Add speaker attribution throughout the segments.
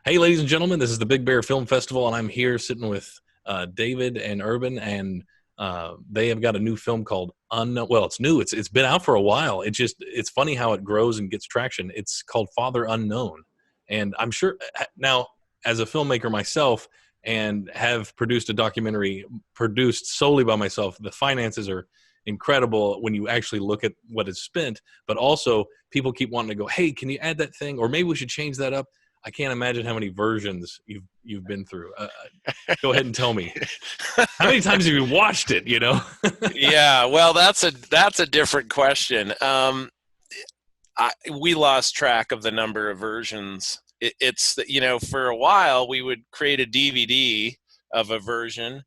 Speaker 1: Hey, ladies and gentlemen, this is the Big Bear Film Festival, and I'm here sitting with David and Urban, and they have got a new film called Unknown. Well, it's new. It's been out for a while. It's funny how it grows and gets traction. It's called Father Unknown, and I'm sure now, as a filmmaker myself, and have produced a documentary produced solely by myself, the finances are incredible when you actually look at what is spent. But also, people keep wanting to go, "Hey, can you add that thing?" Or maybe we should change that up. I can't imagine how many versions you've been through. Go ahead and tell me, how many times have you watched it?
Speaker 2: Yeah, well, that's a different question. We lost track of the number of versions. It's for a while we would create a DVD of a version,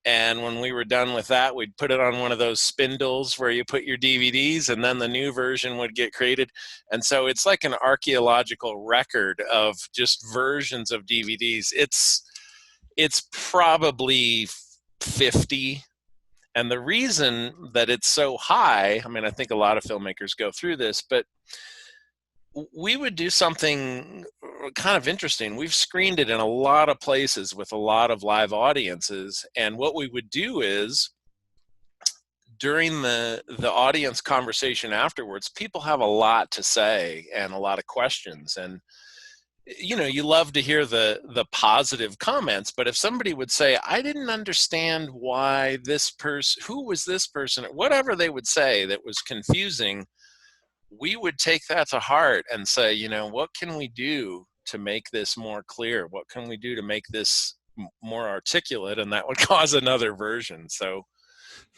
Speaker 2: and when we were done with that, we'd put it on one of those spindles where you put your DVDs, and then the new version would get created. And so it's like an archaeological record of just versions of DVDs. It's probably 50. And the reason that it's so high, I mean, I think a lot of filmmakers go through this, but we would do something kind of interesting. We've screened it in a lot of places with a lot of live audiences. And what we would do is during the audience conversation afterwards, people have a lot to say and a lot of questions. And you love to hear the positive comments, but if somebody would say, I didn't understand why this person, who was this person, whatever they would say that was confusing, we would take that to heart and say, what can we do to make this more clear? What can we do to make this more articulate? And that would cause another version. So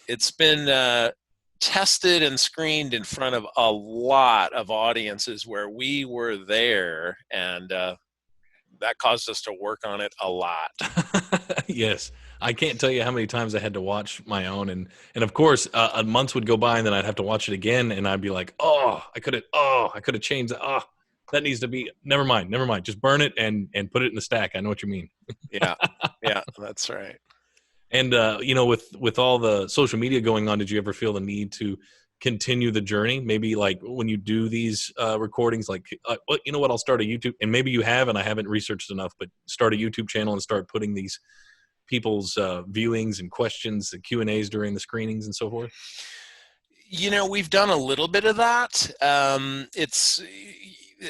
Speaker 2: it's been tested and screened in front of a lot of audiences where we were there, and that caused us to work on it a lot.
Speaker 1: Yes, I can't tell you how many times I had to watch my own, and of course, months would go by, and then I'd have to watch it again, and I'd be like, I could have changed that. Oh, that needs to be. Never mind. Just burn it and put it in the stack. I know what you mean.
Speaker 2: Yeah, yeah, that's right.
Speaker 1: And with all the social media going on, did you ever feel the need to continue the journey? Maybe like when you do these recordings, like, you know what? I'll start a YouTube, and maybe you have, and I haven't researched enough, but start a YouTube channel and start putting these people's viewings and questions, the Q&As during the screenings and so forth.
Speaker 2: We've done a little bit of that.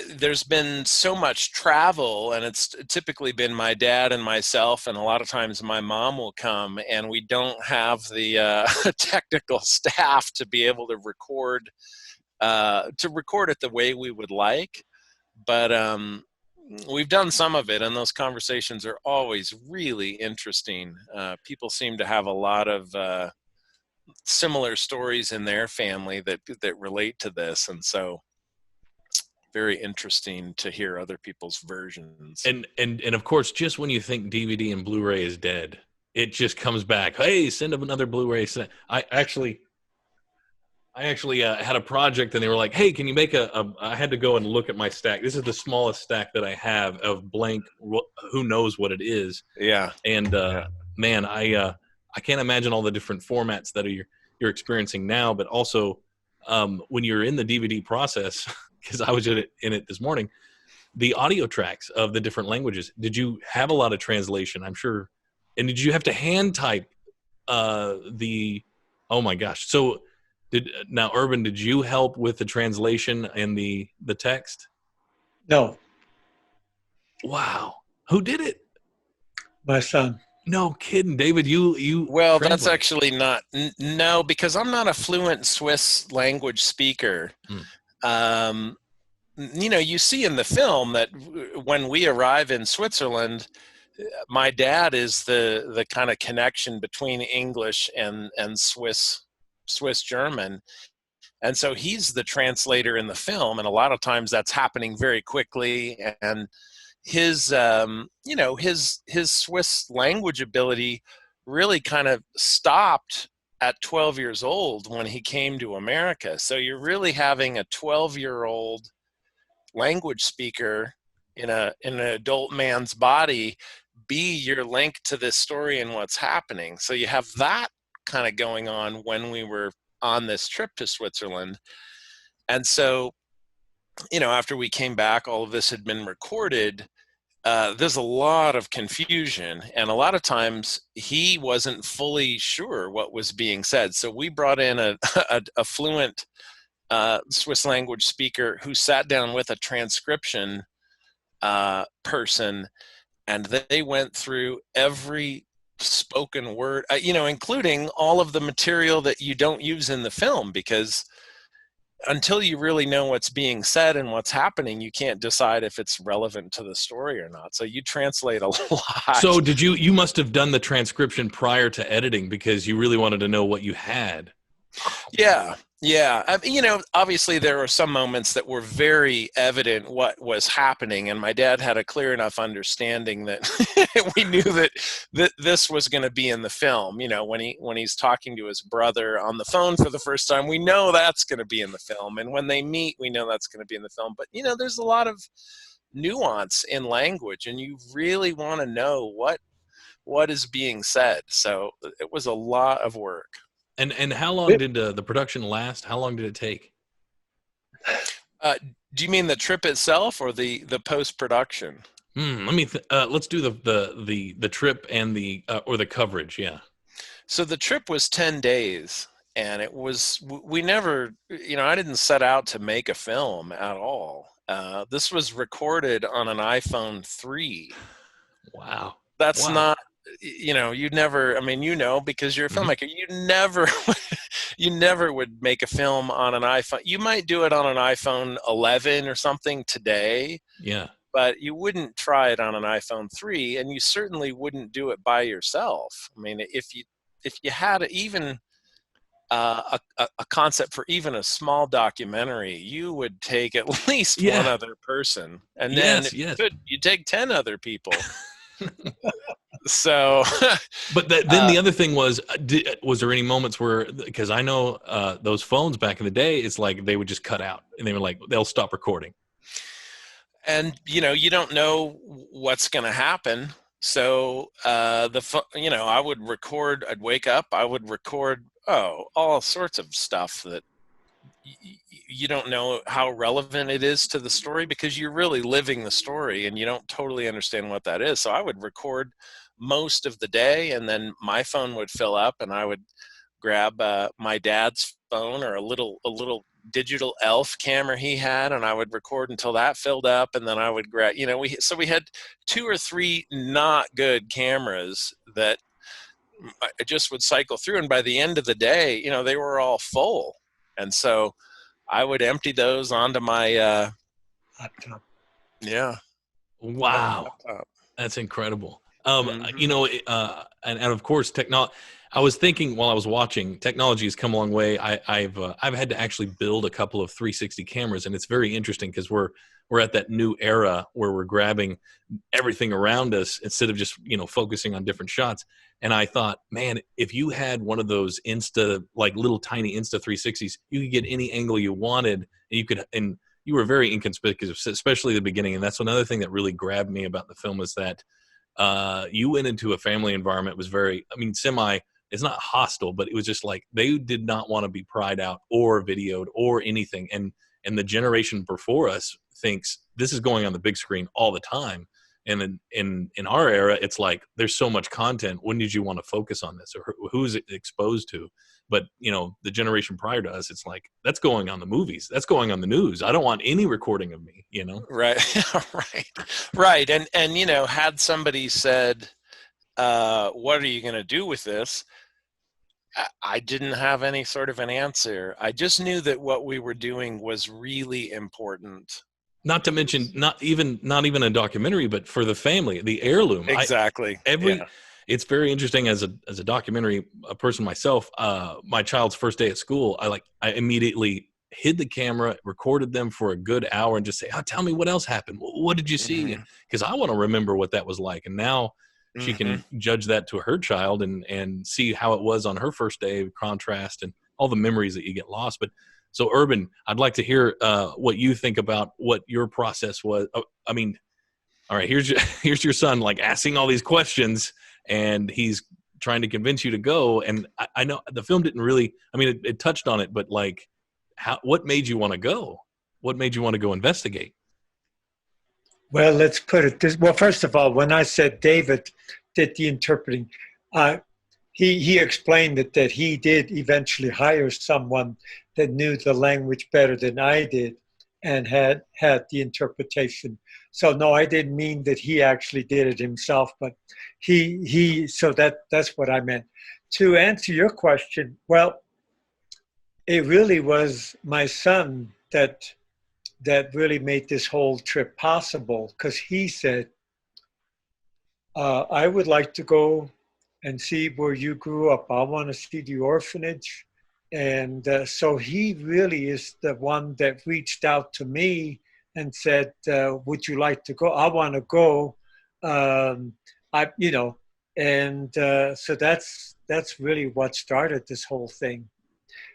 Speaker 2: There's been so much travel, and it's typically been my dad and myself, and a lot of times my mom will come, and we don't have the technical staff to be able to record it the way we would like. But we've done some of it, and those conversations are always really interesting. People seem to have a lot of similar stories in their family that relate to this, and so very interesting to hear other people's versions.
Speaker 1: And of course, just when you think DVD and Blu-ray is dead, it just comes back. Hey, send up another Blu-ray. I actually had a project, and they were like, "Hey, can you make I had to go and look at my stack. This is the smallest stack that I have of blank. Who knows what it is?
Speaker 2: Yeah.
Speaker 1: And
Speaker 2: Yeah.
Speaker 1: man, I can't imagine all the different formats that you're experiencing now. But also, when you're in the DVD process, because I was in it this morning, the audio tracks of the different languages. Did you have a lot of translation? I'm sure. And did you have to hand type the? Oh my gosh! So Urban, did you help with the translation and the text?
Speaker 3: No,
Speaker 1: Wow, who did it?
Speaker 3: my son.
Speaker 1: No kidding, David. You
Speaker 2: Well, that's
Speaker 1: translate.
Speaker 2: actually not no, because I'm not a fluent Swiss language speaker. Um, you see in the film that when we arrive in Switzerland, my dad is the kind of connection between English and Swiss German, and so he's the translator in the film, and a lot of times that's happening very quickly. And his his Swiss language ability really kind of stopped at 12 years old when he came to America. So you're really having a 12-year-old language speaker in an adult man's body be your link to this story and what's happening. So you have that kind of going on when we were on this trip to Switzerland. And so, after we came back, all of this had been recorded. there's a lot of confusion, and a lot of times he wasn't fully sure what was being said. So we brought in a fluent Swiss language speaker who sat down with a transcription person, and they went through every spoken word, including all of the material that you don't use in the film, because until you really know what's being said and what's happening, you can't decide if it's relevant to the story or not. So you translate a lot.
Speaker 1: So you must have done the transcription prior to editing because you really wanted to know what you had.
Speaker 2: Yeah. Obviously there were some moments that were very evident what was happening, and my dad had a clear enough understanding that we knew that this was going to be in the film. When he's talking to his brother on the phone for the first time, we know that's going to be in the film, and when they meet, we know that's going to be in the film. But there's a lot of nuance in language, and you really want to know what is being said. So it was a lot of work.
Speaker 1: And how long did the production last? How long did it take?
Speaker 2: Do you mean the trip itself or the post-production?
Speaker 1: Let's do the trip and the or the coverage. Yeah.
Speaker 2: So the trip was 10 days, and we never, I didn't set out to make a film at all. This was recorded on an iPhone 3.
Speaker 1: Wow.
Speaker 2: That's not, you'd never, because you're a filmmaker, you never would make a film on an iPhone. You might do it on an iPhone 11 or something today.
Speaker 1: Yeah.
Speaker 2: But you wouldn't try it on an iPhone 3, and you certainly wouldn't do it by yourself. If you had even a concept for even a small documentary, you would take at least one other person, and then you take 10 other people. So,
Speaker 1: but then the other thing was there any moments where, because I know those phones back in the day, it's like they would just cut out, and they were like, they'll stop recording.
Speaker 2: And you don't know what's going to happen. So I would record. I'd wake up. I would record all sorts of stuff that you don't know how relevant it is to the story, because you're really living the story and you don't totally understand what that is. So I would record most of the day, and then my phone would fill up, and I would grab my dad's phone or a little digital elf camera he had, and I would record until that filled up, and then I would grab, we had 2 or 3 not good cameras that I just would cycle through, and by the end of the day, they were all full, and so I would empty those onto my
Speaker 3: laptop.
Speaker 2: Yeah.
Speaker 1: Wow. That's incredible.
Speaker 2: Mm-hmm.
Speaker 1: And of course, technology. I was thinking while I was watching, technology has come a long way. I've had to actually build a couple of 360 cameras, and it's very interesting because we're at that new era where we're grabbing everything around us instead of just focusing on different shots. And I thought, man, if you had one of those little tiny Insta 360s, you could get any angle you wanted, and you were very inconspicuous, especially the beginning. And that's another thing that really grabbed me about the film is that you went into a family environment. It was very, it's not hostile, but it was just like they did not want to be pried out or videoed or anything. And the generation before us thinks this is going on the big screen all the time. And in our era, it's like there's so much content. When did you want to focus on this, or who's it exposed to? But the generation prior to us, it's like that's going on the movies, that's going on the news. I don't want any recording of me.
Speaker 2: Right, right. And had somebody said, "What are you going to do with this?" I didn't have any sort of an answer. I just knew that what we were doing was really important.
Speaker 1: Not to mention, not even a documentary, but for the family, the heirloom.
Speaker 2: Exactly.
Speaker 1: It's very interesting as a documentary person myself. My child's first day at school, I immediately hid the camera, recorded them for a good hour, and just say, tell me what else happened. What did you see? Because I want to remember what that was like. And now she can judge that to her child and see how it was on her first day, contrast and all the memories that you get lost. But so Urban, I'd like to hear what you think about what your process was. All right, here's your son asking all these questions, and he's trying to convince you to go. And I know the film didn't really, it touched on it, but what made you want to go? What made you want to go investigate?
Speaker 3: Well, let's put it this. Well, first of all, when I said David did the interpreting, uh, he explained that he did eventually hire someone that knew the language better than I did, and had the interpretation. So no, I didn't mean that he actually did it himself, but he. So that's what I meant. To answer your question, well, it really was my son that really made this whole trip possible, because he said, I would like to go and see where you grew up. I want to see the orphanage. And so he really is the one that reached out to me and said, would you like to go? I want to go. Um, you know, and so that's really what started this whole thing.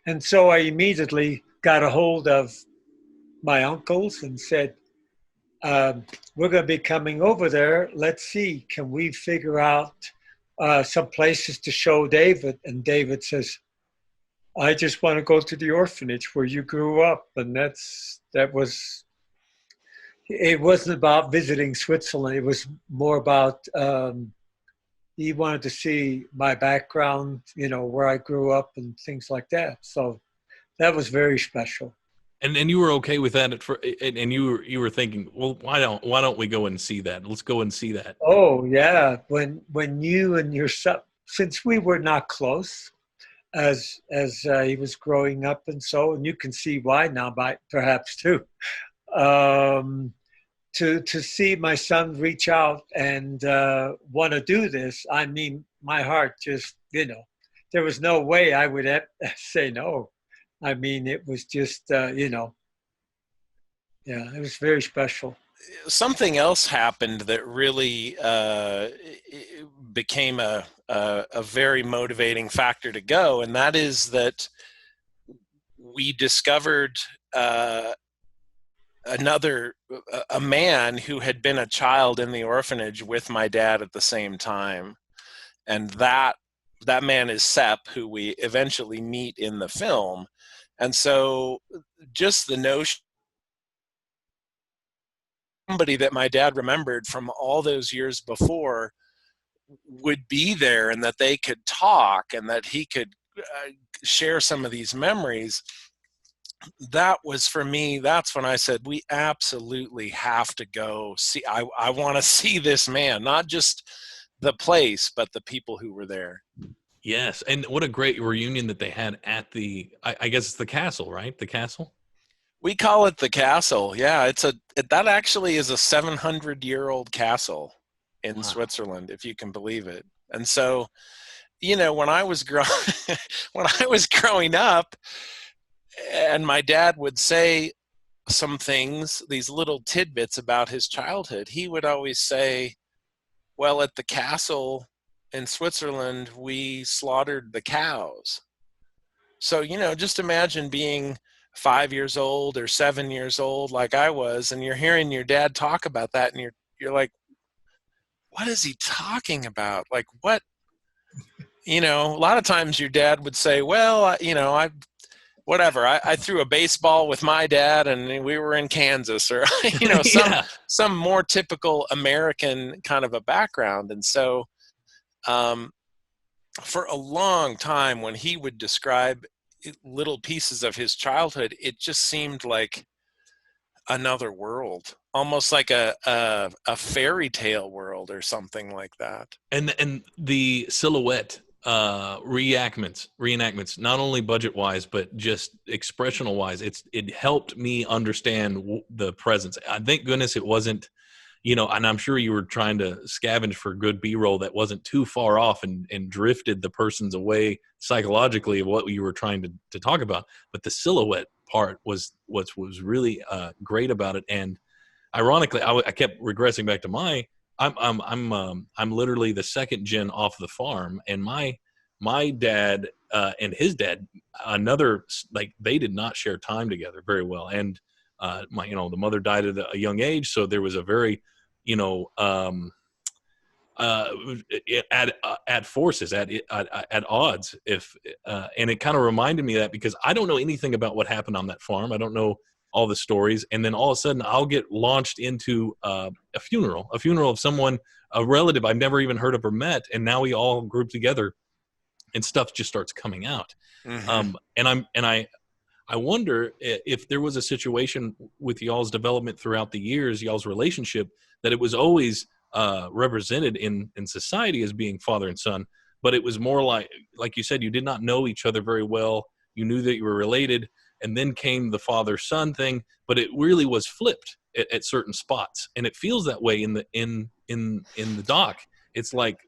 Speaker 3: And so I immediately got a hold of my uncles and said, um, we're going to be coming over there. Let's see, can we figure out some places to show David? And David says, I just want to go to the orphanage where you grew up. And it wasn't about visiting Switzerland. It was more about, he wanted to see my background, where I grew up and things like that. So that was very special.
Speaker 1: And you were okay with that and you were thinking, well, why don't we go and see that? Let's go and see that.
Speaker 3: Oh yeah, when you and your son, since we were not close as he was growing up, and you can see why now, by perhaps too, um, to see my son reach out and want to do this. I mean, my heart just, there was no way I would say no. I mean, it was just, yeah, it was very special.
Speaker 2: Something else happened that really became a very motivating factor to go, and that is that we discovered a man who had been a child in the orphanage with my dad at the same time, and that man is Sepp, who we eventually meet in the film. And so just the notion, somebody that my dad remembered from all those years before would be there, and that they could talk, and that he could share some of these memories, that was, for me, that's when I said, we absolutely have to go see. I want to see this man, not just the place, but the people who were there.
Speaker 1: Yes, and what a great reunion that they had at I guess it's the castle, right? The castle?
Speaker 2: We call it the castle. Yeah, that actually is a 700-year-old castle in Switzerland, if you can believe it. And so, when I was when I was growing up, and my dad would say some things, these little tidbits about his childhood, he would always say, well, at the castle in Switzerland, we slaughtered the cows. So, just imagine being 5 years old or 7 years old like I was, and you're hearing your dad talk about that, and you're like, what is he talking about? Like, what? A lot of times your dad would say, well, I threw a baseball with my dad and we were in Kansas, or some more typical American kind of a background. And so for a long time, when he would describe little pieces of his childhood, it just seemed like another world, almost like a fairy tale world or something like that.
Speaker 1: And the silhouette reenactments, not only budget wise but just expressional wise, it helped me understand the presence. Thank goodness it wasn't, and I'm sure you were trying to scavenge for good B-roll that wasn't too far off and drifted the persons away psychologically of what you were trying to talk about. But the silhouette part was what was really great about it. And ironically, I kept regressing back to I'm literally the second gen off the farm, and my dad and his dad, they did not share time together very well. And the mother died at a young age, so there was a very at forces, at odds, and it kind of reminded me of that, because I don't know anything about what happened on that farm. I don't know all the stories, and then all of a sudden I'll get launched into a funeral of someone, a relative I've never even heard of or met, and now we all group together and stuff just starts coming out.
Speaker 2: Mm-hmm.
Speaker 1: I wonder if there was a situation with y'all's development throughout the years, y'all's relationship, that it was always represented in society as being father and son, but it was more like you said, you did not know each other very well. You knew that you were related, and then came the father-son thing, but it really was flipped at certain spots, and it feels that way in the doc. It's like,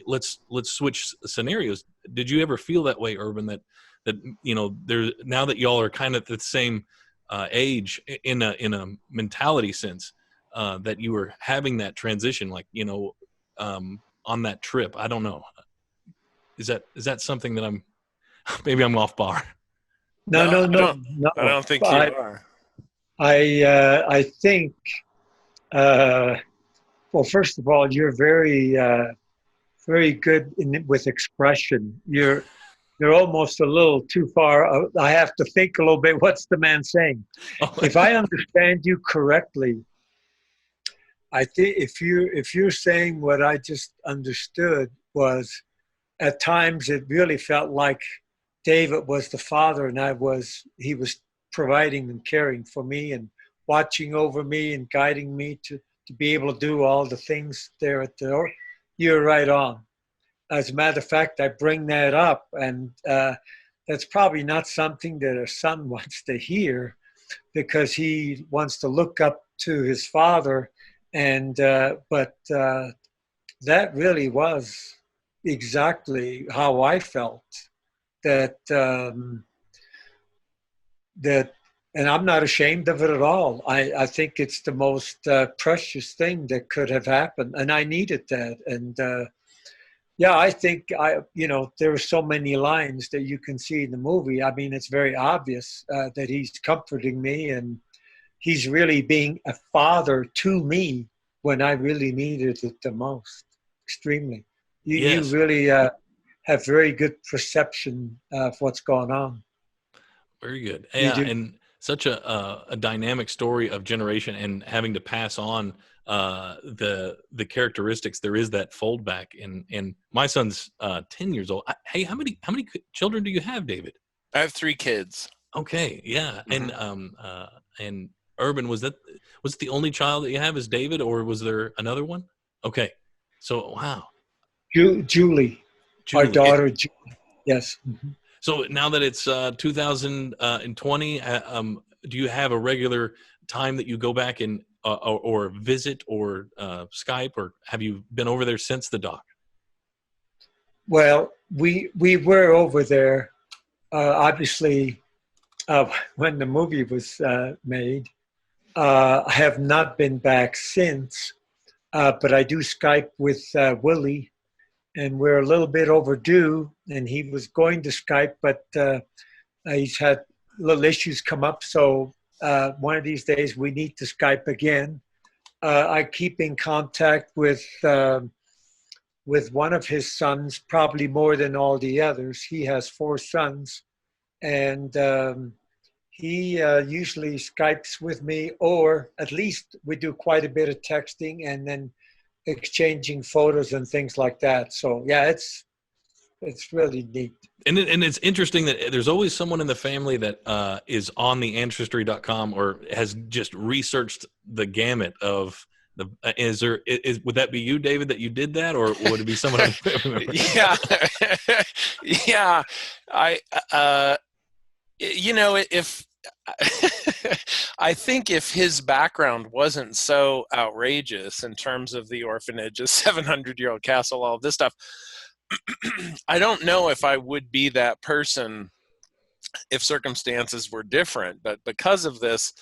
Speaker 1: let's switch scenarios. Did you ever feel that way, Urban? That there, now that y'all are kind of the same age in a mentality sense, that you were having that transition, like on that trip. I don't know. Is that something that I'm maybe I'm off bar?
Speaker 3: No,
Speaker 2: No,
Speaker 3: no,
Speaker 2: I
Speaker 3: no,
Speaker 2: don't.
Speaker 3: no.
Speaker 2: I don't think you are.
Speaker 3: I think. Well, first of all, you're very good with expression. You're almost a little too far. I have to think a little bit. What's the man saying? If I understand you correctly, I think if you're saying what I just understood was, at times it really felt like David was the father, and he was providing and caring for me and watching over me and guiding me to be able to do all the things there at the door. You're right on. As a matter of fact, I bring that up, and that's probably not something that a son wants to hear, because he wants to look up to his father. And but that really was exactly how I felt. That that, and I'm not ashamed of it at all. I think it's the most precious thing that could have happened, and I needed that. And yeah, I think there are so many lines that you can see in the movie. I mean, it's very obvious that he's comforting me, and he's really being a father to me when I really needed it the most. Extremely. You
Speaker 1: Yes.
Speaker 3: really have very good perception of what's going on.
Speaker 1: Very good.
Speaker 3: You
Speaker 1: Yeah,
Speaker 3: do.
Speaker 1: and such a dynamic story of generation and having to pass on the characteristics. There is that fold back, and my son's 10 years old. Hey, how many children do you have, David?
Speaker 2: I have 3 kids.
Speaker 1: Okay, yeah,
Speaker 2: Mm-hmm.
Speaker 1: and Urban, was it the only child that you have is David, or was there another one? Okay, so wow,
Speaker 3: Julie, our
Speaker 1: Julie.
Speaker 3: daughter, Julie. Yes. Mhm.
Speaker 1: So now that it's 2020, do you have a regular time that you go back and or visit or Skype, or have you been over there since the doc?
Speaker 3: Well, we were over there, obviously, when the movie was made. I have not been back since, but I do Skype with Willie, and we're a little bit overdue. And he was going to Skype, but he's had little issues come up. So one of these days we need to Skype again. I keep in contact with one of his sons, probably more than all the others. He has 4 sons, and he usually Skypes with me, or at least we do quite a bit of texting and then exchanging photos and things like that. So yeah, it's really neat.
Speaker 1: And it's interesting that there's always someone in the family that is on the ancestry.com or has just researched the gamut of the. Would that be you, David, that you did that, or would it be someone else?
Speaker 2: Yeah, yeah. If I think if his background wasn't so outrageous in terms of the orphanage, a 700-year-old castle, all of this stuff, I don't know if I would be that person if circumstances were different. But because of this,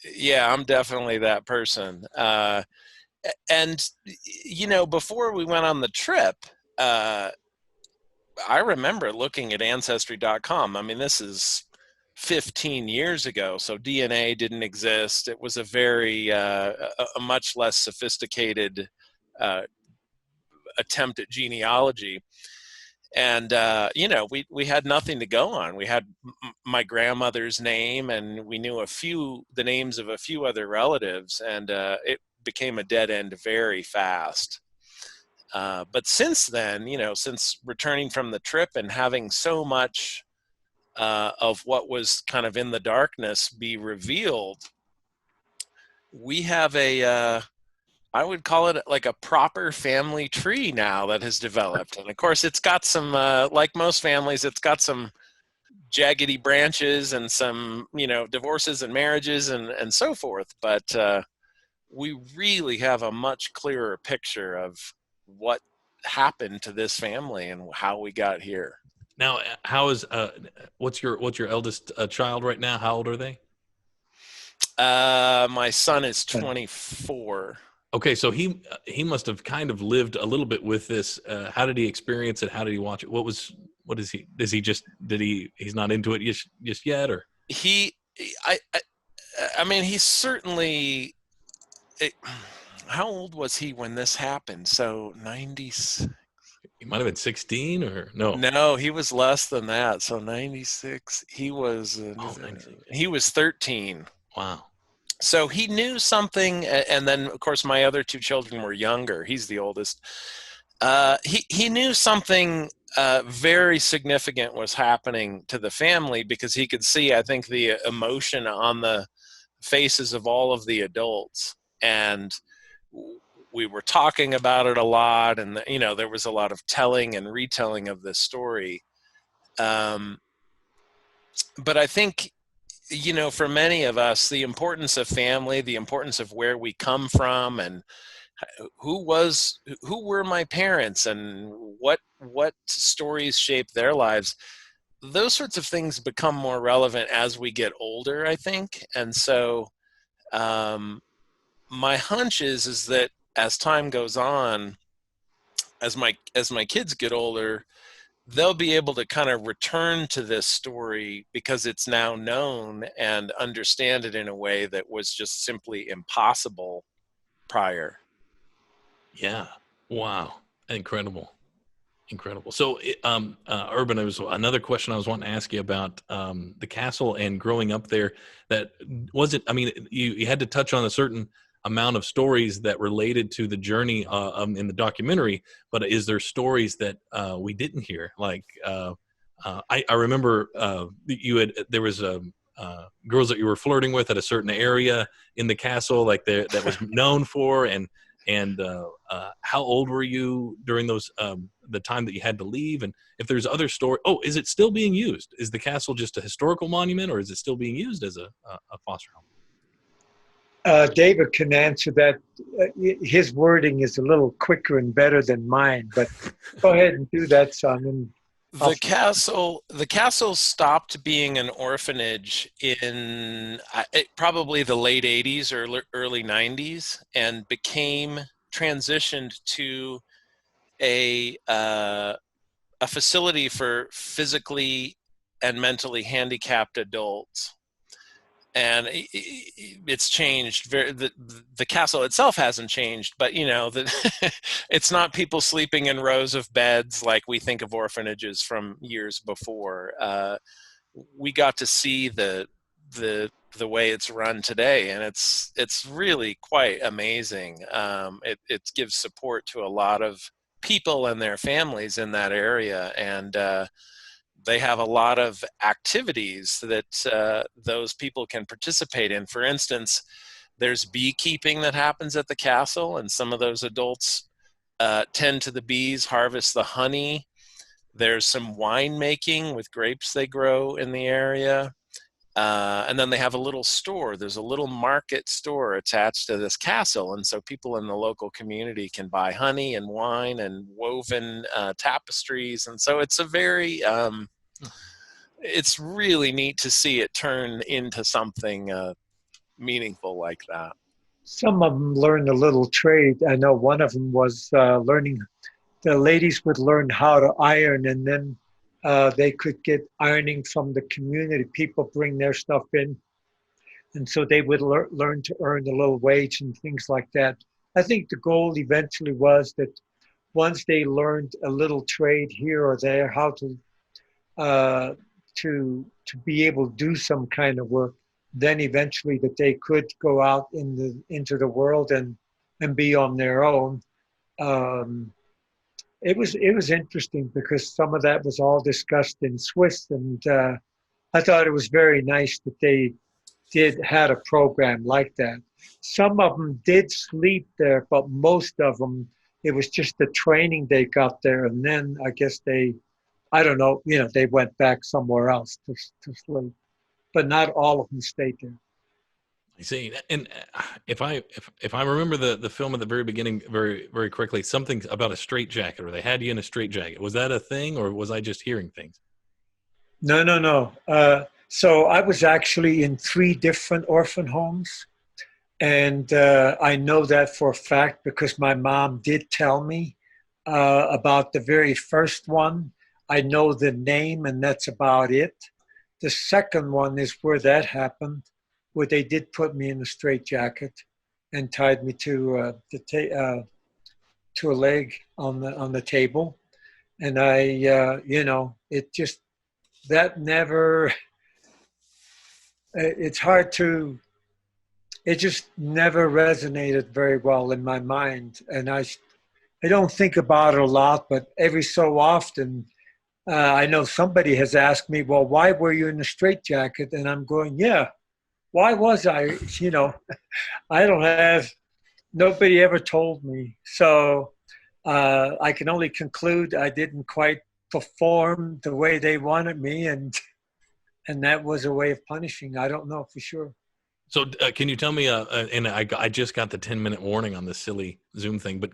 Speaker 2: yeah, I'm definitely that person. And before we went on the trip, I remember looking at ancestry.com. I mean, this is 15 years ago, so DNA didn't exist. It was a very a much less sophisticated attempt at genealogy. And you know, we had nothing to go on. We had my grandmother's name, and we knew the names of a few other relatives, and it became a dead end very fast. But since then, you know, since returning from the trip and having so much of what was kind of in the darkness be revealed, we have I would call it like a proper family tree now that has developed. And of course, it's got some, like most families, it's got some jaggedy branches and some, you know, divorces and marriages and so forth. But we really have a much clearer picture of what happened to this family and how we got here.
Speaker 1: Now, how is what's your eldest child right now? How old are they?
Speaker 2: My son is 24.
Speaker 1: Okay, so he must have kind of lived a little bit with this. How did he experience it? How did he watch it? What is he? He's not into it just yet, or
Speaker 2: I I mean, he's certainly. How old was he when this happened? So 90s.
Speaker 1: he might have been 16 or no?
Speaker 2: No, he was less than that. So 96. He was
Speaker 1: 96.
Speaker 2: He was 13.
Speaker 1: Wow.
Speaker 2: So he knew something, and then of course my other two children were younger. He's the oldest. He knew something very significant was happening to the family, because he could see, I think, the emotion on the faces of all of the adults, and we were talking about it a lot, and you know, there was a lot of telling and retelling of this story. But I think, you know, for many of us, the importance of family, the importance of where we come from, and who were my parents, and what stories shaped their lives, those sorts of things become more relevant as we get older, I think. And so my hunch is that as time goes on, as my kids get older, they'll be able to kind of return to this story because it's now known, and understand it in a way that was just simply impossible prior.
Speaker 1: Yeah. Wow. Incredible. So, Urban, there was another question I was wanting to ask you about the castle and growing up there. That wasn't. I mean, you had to touch on a certain amount of stories that related to the journey in the documentary. But is there stories that we didn't hear? Like I remember there was girls that you were flirting with at a certain area in the castle, like that was known for, and how old were you during those the time that you had to leave? And if there's other story, is it still being used? Is the castle just a historical monument, or is it still being used as a foster home?
Speaker 3: David can answer that. His wording is a little quicker and better than mine, but go ahead and do that, son.
Speaker 2: The castle stopped being an orphanage in probably the late 80s or early 90s, and became transitioned to a facility for physically and mentally handicapped adults. And it's changed. The castle itself hasn't changed, but you know, it's not people sleeping in rows of beds like we think of orphanages from years before. We got to see the way it's run today, and it's really quite amazing. It gives support to a lot of people and their families in that area, and they have a lot of activities that those people can participate in. For instance, there's beekeeping that happens at the castle, and some of those adults tend to the bees, harvest the honey. There's some winemaking with grapes they grow in the area. And then they have a little store. There's a little market store attached to this castle. And so people in the local community can buy honey and wine and woven tapestries. And so it's a very, it's really neat to see it turn into something meaningful like that.
Speaker 3: Some of them learned a little trade. I know one of them was learning, the ladies would learn how to iron, and then they could get ironing from the community. People bring their stuff in, and so they would learn to earn a little wage and things like that. I think the goal eventually was that once they learned a little trade here or there, how uh, to be able to do some kind of work, then eventually that they could go out into the world and be on their own. Um, it was interesting because some of that was all discussed in Swiss, and I thought it was very nice that they had a program like that. Some of them did sleep there, but most of them it was just the training they got there, and then I guess I don't know, they went back somewhere else to sleep, but not all of them stayed there.
Speaker 1: I see. And if I remember the film at the very beginning very very quickly, something about a straitjacket, or they had you in a straitjacket. Was that a thing, or was I just hearing things?
Speaker 3: No, no, no. So I was actually in 3 different orphan homes. And I know that for a fact because my mom did tell me about the very first one. I know the name, and that's about it. The second one is where that happened, where they did put me in a straitjacket and tied me to a leg on the table. And it just that never. It's hard to. It just never resonated very well in my mind, and I don't think about it a lot, but every so often, I know somebody has asked me, "Well, why were you in a straitjacket?" And I'm going, "Yeah, why was I?" You know, I don't have. Nobody ever told me, so I can only conclude I didn't quite perform the way they wanted me, and that was a way of punishing. I don't know for sure.
Speaker 1: So can you tell me? And I just got the 10-minute warning on this silly Zoom thing, but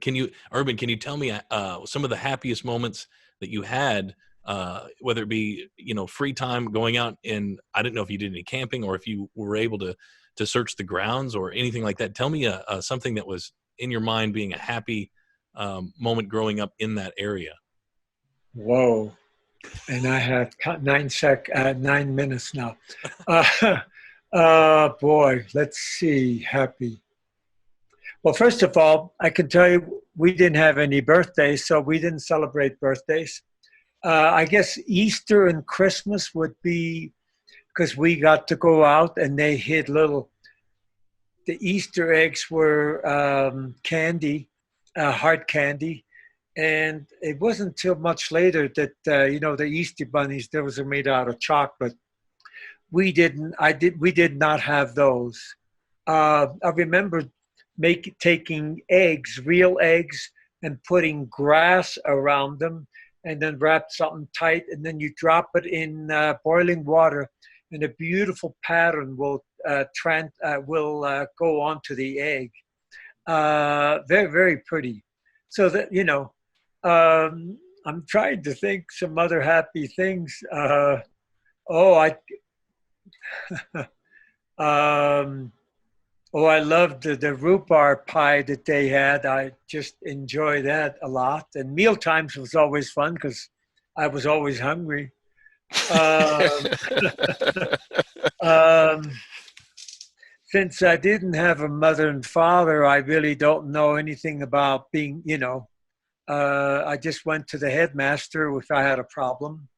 Speaker 1: Urban, can you tell me some of the happiest moments that you had, whether it be free time going out in, I didn't know if you did any camping or if you were able to search the grounds or anything like that. Tell me something that was in your mind being a happy moment growing up in that area.
Speaker 3: Whoa. And I have 9 minutes now. Boy, let's see. Happy. Well, first of all, I can tell you we didn't have any birthdays, so we didn't celebrate birthdays. I guess Easter and Christmas would be because we got to go out and they hid the Easter eggs were candy, hard candy. And it wasn't until much later that, the Easter bunnies, those are made out of chocolate. We did not have those. I remember taking eggs, real eggs, and putting grass around them and then wrap something tight. And then you drop it in boiling water and a beautiful pattern will go onto the egg. Very, very pretty. So that, I'm trying to think some other happy things. I um, I loved the rhubarb pie that they had. I just enjoy that a lot. And meal times was always fun because I was always hungry. Um, um, since I didn't have a mother and father, I really don't know anything about being, I just went to the headmaster if I had a problem.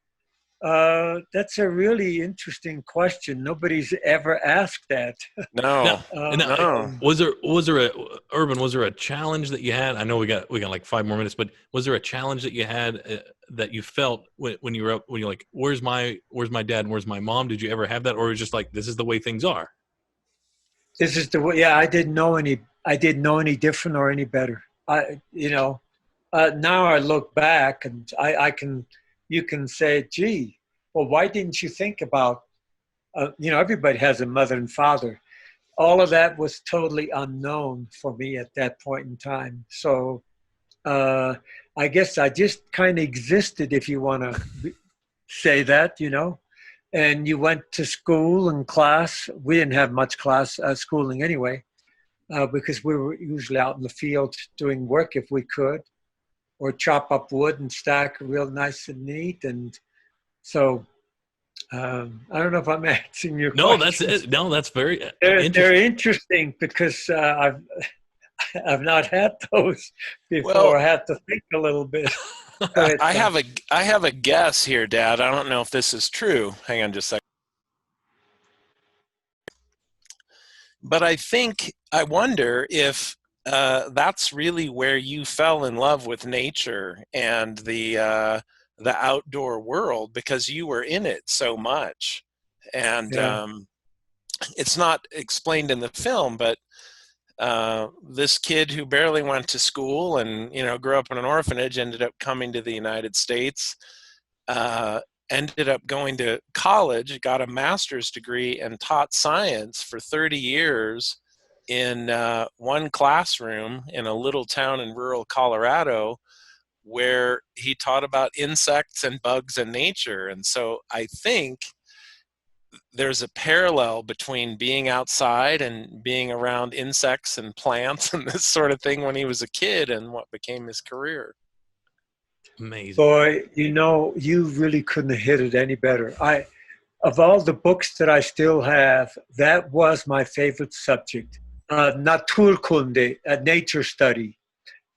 Speaker 3: That's a really interesting question. Nobody's ever asked that.
Speaker 2: No,
Speaker 1: no. Was there a Urban? Was there a challenge that you had? I know we got like 5 more minutes, but was there a challenge that you had that you felt when you were up, when you're like, where's my dad and where's my mom? Did you ever have that, or was it just like this is the way things are?
Speaker 3: This is the way. Yeah, I didn't know any different or any better. Now I look back and you can say, gee, well, why didn't you think about, everybody has a mother and father. All of that was totally unknown for me at that point in time. So I guess I just kind of existed, if you want to say that, and you went to school and class. We didn't have much schooling anyway, because we were usually out in the field doing work if we could, or chop up wood and stack real nice and neat. And so I don't know if I'm answering your question.
Speaker 1: No, that's it. No, that's very
Speaker 3: They're
Speaker 1: interesting.
Speaker 3: interesting because I've not had those
Speaker 2: Well,
Speaker 3: before. I have to think a little bit. Go ahead,
Speaker 2: I
Speaker 3: Tom.
Speaker 2: have a guess here, Dad. I don't know if this is true. Hang on just a second. But I wonder if that's really where you fell in love with nature and the outdoor world, because you were in it so much. And
Speaker 3: Yeah.
Speaker 2: it's not explained in the film, but this kid who barely went to school and grew up in an orphanage ended up coming to the United States. Uh, Ended up going to college, got a master's degree, and taught science for 30 years in one classroom in a little town in rural Colorado, where he taught about insects and bugs and nature. And so I think there's a parallel between being outside and being around insects and plants and this sort of thing when he was a kid and what became his career.
Speaker 1: Amazing.
Speaker 3: Boy, you really couldn't have hit it any better. Of all the books that I still have, that was my favorite subject. Naturkunde, a nature study.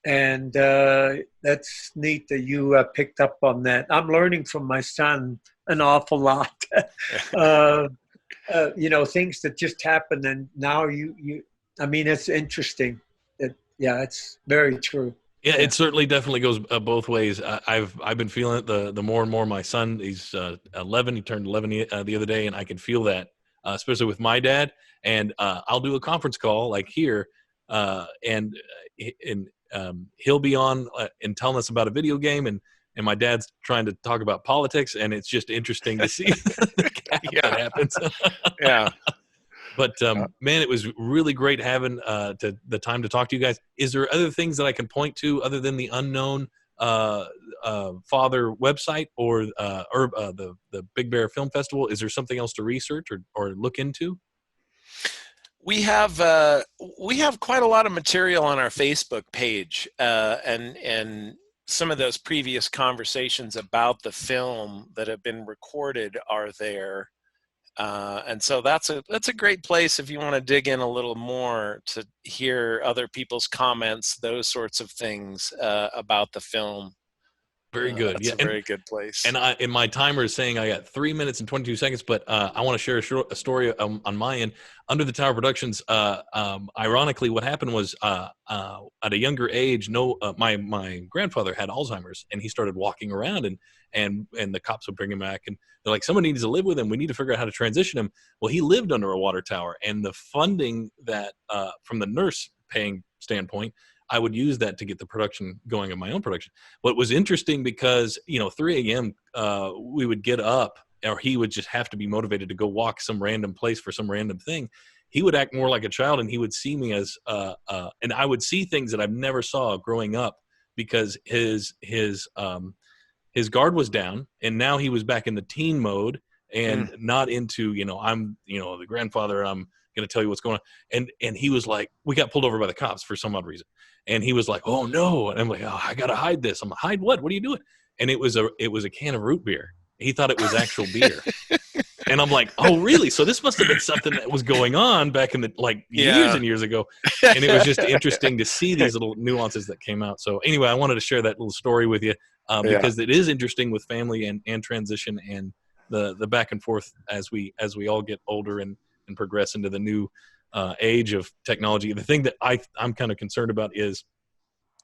Speaker 3: And that's neat that you picked up on that. I'm learning from my son an awful lot. Things that just happen, and now I mean, it's interesting. It's very true.
Speaker 1: Yeah, it certainly definitely goes both ways. I've been feeling it the more and more. My son, he's 11. He turned 11 the other day, and I can feel that, especially with my dad. And I'll do a conference call like here, and he'll be on and telling us about a video game, and my dad's trying to talk about politics, and it's just interesting to see the gap that happens.
Speaker 2: Yeah.
Speaker 1: But man, it was really great having the time to talk to you guys. Is there other things that I can point to other than the Unknown Father website or the Big Bear Film Festival? Is there something else to research or look into?
Speaker 2: We have quite a lot of material on our Facebook page, and some of those previous conversations about the film that have been recorded are there. And so that's a great place if you want to dig in a little more to hear other people's comments, those sorts of things about the film.
Speaker 1: Very good.
Speaker 2: That's a very good place.
Speaker 1: And my timer is saying I got 3 minutes and 22 seconds, but I want to share a story on my end. Under the Tower Productions, ironically, what happened was at a younger age, my grandfather had Alzheimer's, and he started walking around, and the cops would bring him back, and they're like, someone needs to live with him. We need to figure out how to transition him. Well, he lived under a water tower, and the funding that from the nurse paying standpoint, I would use that to get the production going of my own production. What was interesting because, 3 a.m. We would get up, or he would just have to be motivated to go walk some random place for some random thing. He would act more like a child, and he would see me as, and I would see things that I've never saw growing up because his guard was down, and now he was back in the teen mode and not into, I'm, the grandfather, I'm going to tell you what's going on. And he was like, we got pulled over by the cops for some odd reason. And he was like, oh no. And I'm like, oh, I got to hide this. I'm like, hide what? What are you doing? And it was a can of root beer. He thought it was actual beer. And I'm like, oh really? So this must have been something that was going on back in the years and years ago. And it was just interesting to see these little nuances that came out. So anyway, I wanted to share that little story with you because it is interesting with family and transition and the back and forth as we all get older and progress into the new age of technology. The thing that I'm kind of concerned about is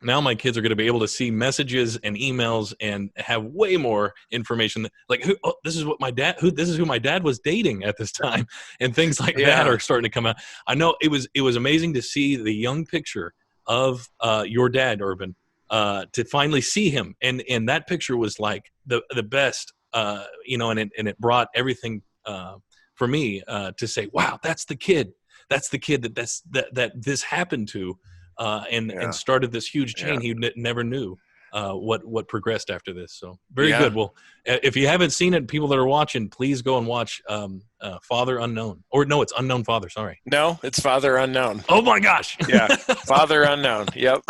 Speaker 1: now my kids are going to be able to see messages and emails and have way more information. This is who my dad was dating at this time, and things like that are starting to come out. I know it was amazing to see the young picture of your dad, Urban, to finally see him, and that picture was like the best, and it brought everything for me to say, wow, that's the kid that this happened to. And started this huge chain. He never knew what progressed after this. So very good. Well, if you haven't seen it, people that are watching, please go and watch Father Unknown. Or no, it's Unknown Father. Sorry.
Speaker 2: No, it's Father Unknown.
Speaker 1: Oh my gosh.
Speaker 2: Yeah, Father Unknown. Yep.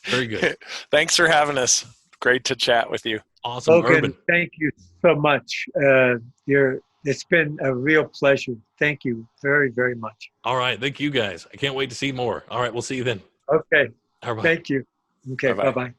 Speaker 1: Very good.
Speaker 2: Thanks for having us. Great to chat with you.
Speaker 1: Awesome.
Speaker 3: Logan,
Speaker 1: Urban.
Speaker 3: thank you so much. It's been a real pleasure. Thank you very, very much.
Speaker 1: All right. Thank you guys. I can't wait to see more. All right. We'll see you then.
Speaker 3: Okay.
Speaker 1: All right. Bye.
Speaker 3: Thank you. Okay.
Speaker 2: Bye-bye.
Speaker 3: Bye-bye.